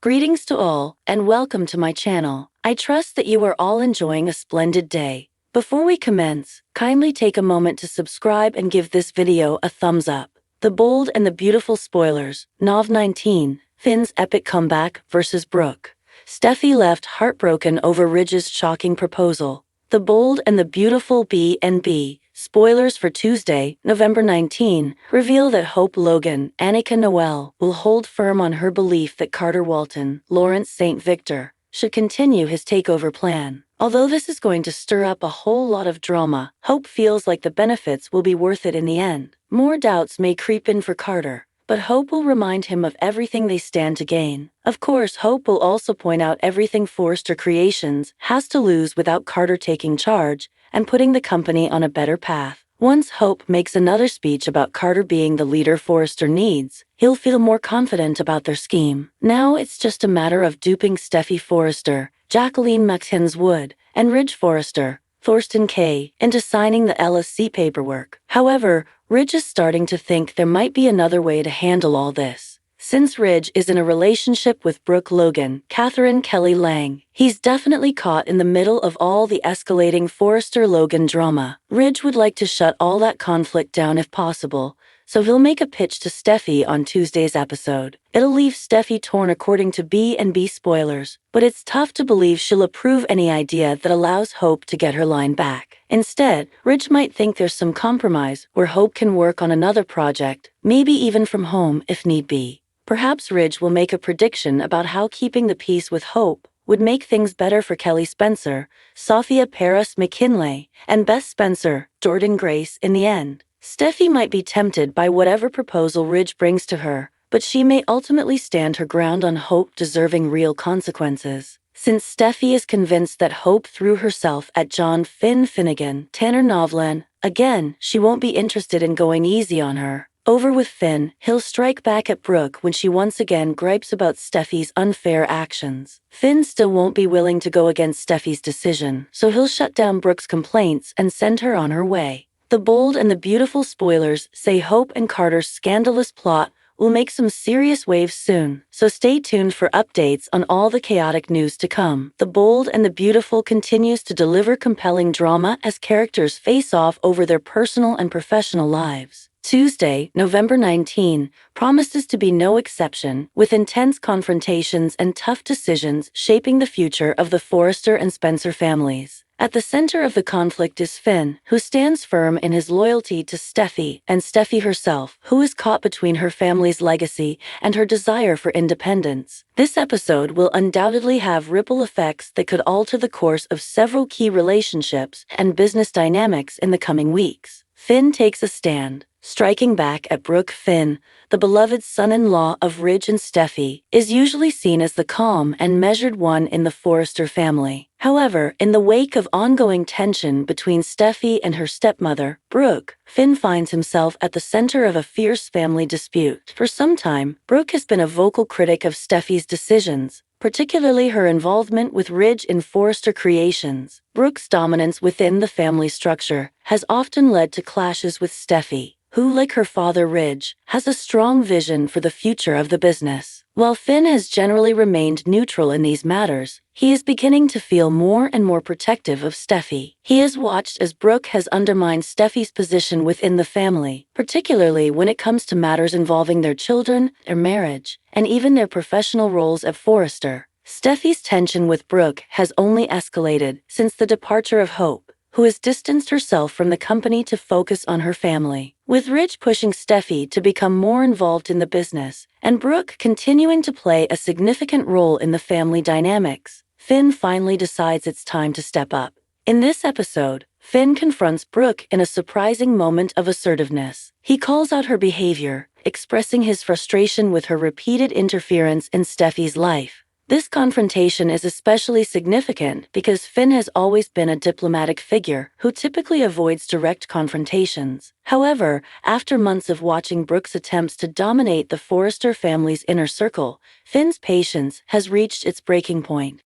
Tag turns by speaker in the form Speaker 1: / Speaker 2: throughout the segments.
Speaker 1: Greetings to all, and welcome to my channel. I trust that you are all enjoying a splendid day. Before we commence, kindly take a moment to subscribe and give this video a thumbs up. The bold and the beautiful spoilers. Nov 19, Finn's epic comeback versus Brooke. Steffy left heartbroken over Ridge's shocking proposal. The bold and the beautiful B&B. Spoilers for Tuesday, November 19, reveal that Hope Logan, Annika Noel, will hold firm on her belief that Carter Walton, Lawrence St. Victor, should continue his takeover plan. Although this is going to stir up a whole lot of drama, Hope feels like the benefits will be worth it in the end. More doubts may creep in for Carter, but Hope will remind him of everything they stand to gain. Of course, Hope will also point out everything Forrester Creations has to lose without Carter taking charge and putting the company on a better path. Once Hope makes another speech about Carter being the leader Forrester needs, he'll feel more confident about their scheme. Now it's just a matter of duping Steffy Forrester, Jacqueline McHens Wood, and Ridge Forrester, Thorsten K., into signing the LSC paperwork. However, Ridge is starting to think there might be another way to handle all this. Since Ridge is in a relationship with Brooke Logan, Catherine Kelly Lang, he's definitely caught in the middle of all the escalating Forrester-Logan drama. Ridge would like to shut all that conflict down if possible, so he'll make a pitch to Steffy on Tuesday's episode. It'll leave Steffy torn according to B&B spoilers, but it's tough to believe she'll approve any idea that allows Hope to get her line back. Instead, Ridge might think there's some compromise where Hope can work on another project, maybe even from home if need be. Perhaps Ridge will make a prediction about how keeping the peace with Hope would make things better for Kelly Spencer, Sophia Paris McKinley, and Beth Spencer, Jordan Grace in the end. Steffy might be tempted by whatever proposal Ridge brings to her, but she may ultimately stand her ground on Hope deserving real consequences. Since Steffy is convinced that Hope threw herself at John Finnegan, Tanner Novlan, again, she won't be interested in going easy on her. Over with Finn, he'll strike back at Brooke when she once again gripes about Steffy's unfair actions. Finn still won't be willing to go against Steffy's decision, so he'll shut down Brooke's complaints and send her on her way. The bold and the beautiful spoilers say Hope and Carter's scandalous plot will make some serious waves soon, so stay tuned for updates on all the chaotic news to come. The Bold and the Beautiful continues to deliver compelling drama as characters face off over their personal and professional lives. Tuesday, November 19, promises to be no exception, with intense confrontations and tough decisions shaping the future of the Forrester and Spencer families. At the center of the conflict is Finn, who stands firm in his loyalty to Steffy, and Steffy herself, who is caught between her family's legacy and her desire for independence. This episode will undoubtedly have ripple effects that could alter the course of several key relationships and business dynamics in the coming weeks. Finn takes a stand. Striking back at Brooke. Finn, the beloved son-in-law of Ridge and Steffy, is usually seen as the calm and measured one in the Forrester family. However, in the wake of ongoing tension between Steffy and her stepmother, Brooke, Finn finds himself at the center of a fierce family dispute. For some time, Brooke has been a vocal critic of Steffy's decisions, particularly her involvement with Ridge in Forrester Creations. Brooke's dominance within the family structure has often led to clashes with Steffy, who, like her father Ridge, has a strong vision for the future of the business. While Finn has generally remained neutral in these matters, he is beginning to feel more and more protective of Steffy. He has watched as Brooke has undermined Steffy's position within the family, particularly when it comes to matters involving their children, their marriage, and even their professional roles at Forrester. Steffy's tension with Brooke has only escalated since the departure of Hope, who has distanced herself from the company to focus on her family. With Ridge pushing Steffy to become more involved in the business, and Brooke continuing to play a significant role in the family dynamics, Finn finally decides it's time to step up. In this episode, Finn confronts Brooke in a surprising moment of assertiveness. He calls out her behavior, expressing his frustration with her repeated interference in Steffy's life. This confrontation is especially significant because Finn has always been a diplomatic figure who typically avoids direct confrontations. However, after months of watching Brooke's attempts to dominate the Forrester family's inner circle, Finn's patience has reached its breaking point.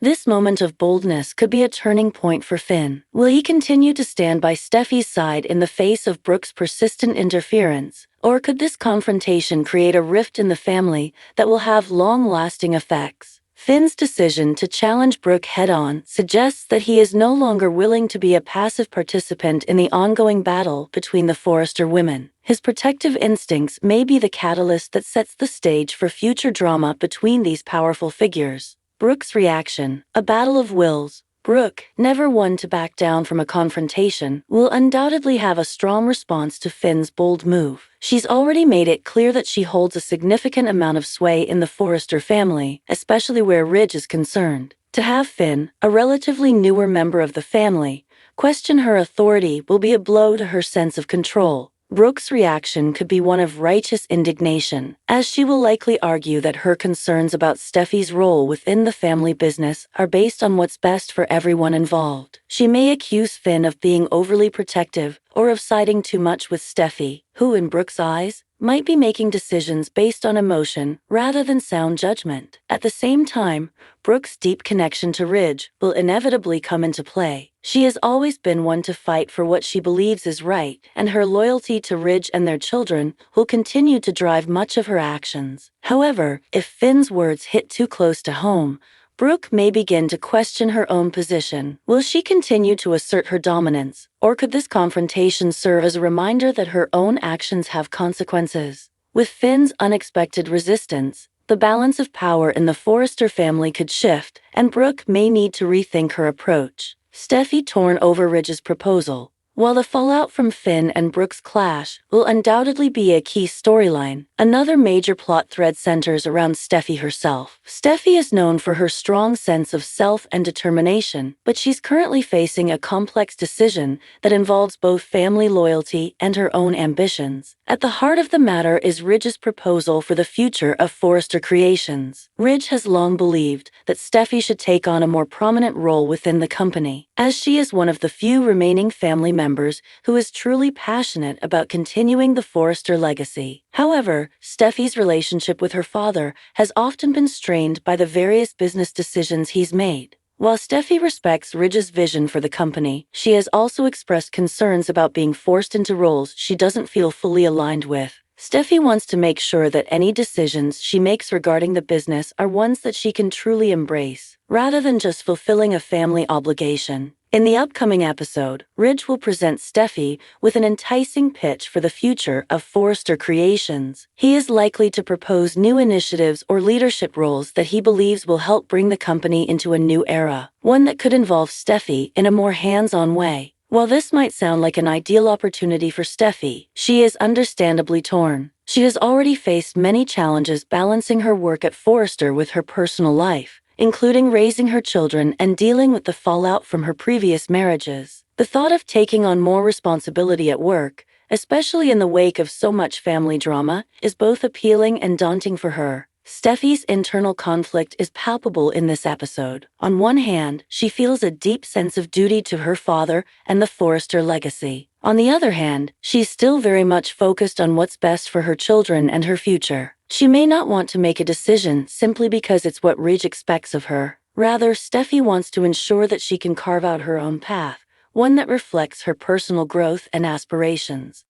Speaker 1: This moment of boldness could be a turning point for Finn. Will he continue to stand by Steffy's side in the face of Brooke's persistent interference, Or could this confrontation create a rift in the family that will have long-lasting effects? Finn's decision to challenge Brooke head-on suggests that he is no longer willing to be a passive participant in the ongoing battle between the Forrester women. His protective instincts may be the catalyst that sets the stage for future drama between these powerful figures. Brooke's reaction, a battle of wills. Brooke, never one to back down from a confrontation, will undoubtedly have a strong response to Finn's bold move. She's already made it clear that she holds a significant amount of sway in the Forrester family, especially where Ridge is concerned. To have Finn, a relatively newer member of the family, question her authority will be a blow to her sense of control. Brooke's reaction could be one of righteous indignation, as she will likely argue that her concerns about Steffy's role within the family business are based on what's best for everyone involved. She may accuse Finn of being overly protective or of siding too much with Steffy, who, in Brooke's eyes, might be making decisions based on emotion rather than sound judgment. At the same time, Brooke's deep connection to Ridge will inevitably come into play. She has always been one to fight for what she believes is right, and her loyalty to Ridge and their children will continue to drive much of her actions. However, if Finn's words hit too close to home, Brooke may begin to question her own position. Will she continue to assert her dominance, or could this confrontation serve as a reminder that her own actions have consequences? With Finn's unexpected resistance, the balance of power in the Forrester family could shift, and Brooke may need to rethink her approach. Steffy torn over Ridge's proposal. While the fallout from Finn and Brooke's clash will undoubtedly be a key storyline, another major plot thread centers around Steffy herself. Steffy is known for her strong sense of self and determination, but she's currently facing a complex decision that involves both family loyalty and her own ambitions. At the heart of the matter is Ridge's proposal for the future of Forrester Creations. Ridge has long believed that Steffy should take on a more prominent role within the company, as she is one of the few remaining family members who is truly passionate about continuing the Forrester legacy. However, Steffy's relationship with her father has often been strained by the various business decisions he's made. While Steffy respects Ridge's vision for the company, she has also expressed concerns about being forced into roles she doesn't feel fully aligned with. Steffy wants to make sure that any decisions she makes regarding the business are ones that she can truly embrace, rather than just fulfilling a family obligation. In the upcoming episode, Ridge will present Steffy with an enticing pitch for the future of Forrester Creations. He is likely to propose new initiatives or leadership roles that he believes will help bring the company into a new era, one that could involve Steffy in a more hands-on way. While this might sound like an ideal opportunity for Steffy, she is understandably torn. She has already faced many challenges balancing her work at Forrester with her personal life, including raising her children and dealing with the fallout from her previous marriages. The thought of taking on more responsibility at work, especially in the wake of so much family drama, is both appealing and daunting for her. Steffy's internal conflict is palpable in this episode. On one hand, she feels a deep sense of duty to her father and the Forrester legacy. On the other hand, she's still very much focused on what's best for her children and her future. She may not want to make a decision simply because it's what Ridge expects of her. Rather, Steffy wants to ensure that she can carve out her own path, one that reflects her personal growth and aspirations.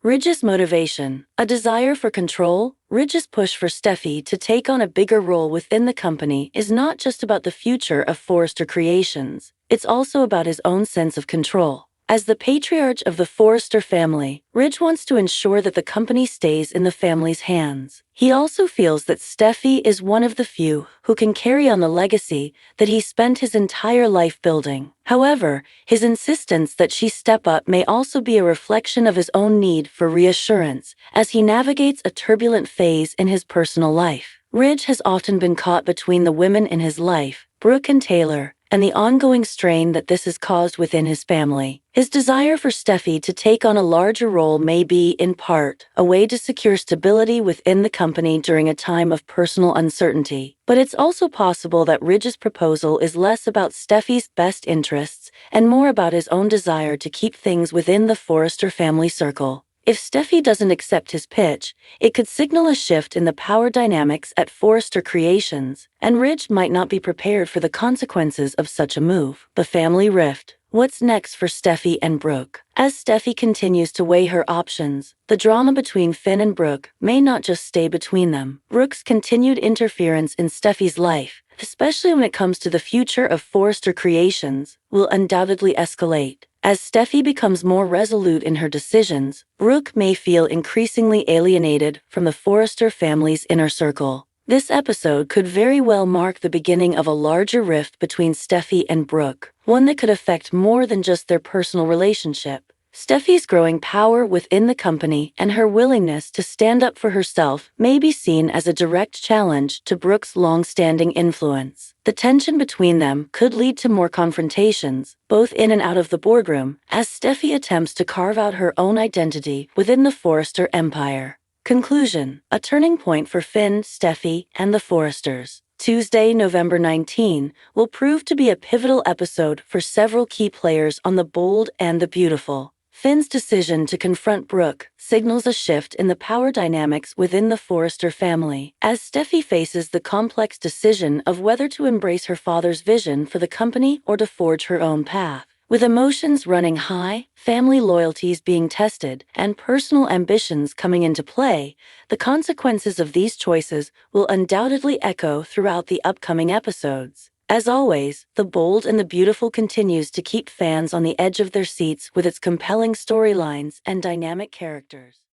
Speaker 1: Ridge's motivation, a desire for control. Ridge's push for Steffy to take on a bigger role within the company is not just about the future of Forrester Creations, it's also about his own sense of control. As the patriarch of the Forrester family, Ridge wants to ensure that the company stays in the family's hands. He also feels that Steffy is one of the few who can carry on the legacy that he spent his entire life building. However, his insistence that she step up may also be a reflection of his own need for reassurance as he navigates a turbulent phase in his personal life. Ridge has often been caught between the women in his life, Brooke and Taylor, and the ongoing strain that this has caused within his family. His desire for Steffy to take on a larger role may be, in part, a way to secure stability within the company during a time of personal uncertainty. But it's also possible that Ridge's proposal is less about Steffy's best interests and more about his own desire to keep things within the Forrester family circle. If Steffy doesn't accept his pitch, it could signal a shift in the power dynamics at Forrester Creations, and Ridge might not be prepared for the consequences of such a move. The family rift. What's next for Steffy and Brooke? As Steffy continues to weigh her options, the drama between Finn and Brooke may not just stay between them. Brooke's continued interference in Steffy's life, especially when it comes to the future of Forrester Creations, will undoubtedly escalate. As Steffy becomes more resolute in her decisions, Brooke may feel increasingly alienated from the Forrester family's inner circle. This episode could very well mark the beginning of a larger rift between Steffy and Brooke, one that could affect more than just their personal relationship. Steffy's growing power within the company and her willingness to stand up for herself may be seen as a direct challenge to Brooke's long-standing influence. The tension between them could lead to more confrontations, both in and out of the boardroom, as Steffy attempts to carve out her own identity within the Forrester empire. Conclusion: a turning point for Finn, Steffy, and the Forresters. Tuesday, November 19, will prove to be a pivotal episode for several key players on The Bold and the Beautiful. Finn's decision to confront Brooke signals a shift in the power dynamics within the Forrester family, as Steffy faces the complex decision of whether to embrace her father's vision for the company or to forge her own path. With emotions running high, family loyalties being tested, and personal ambitions coming into play, the consequences of these choices will undoubtedly echo throughout the upcoming episodes. As always, The Bold and the Beautiful continues to keep fans on the edge of their seats with its compelling storylines and dynamic characters.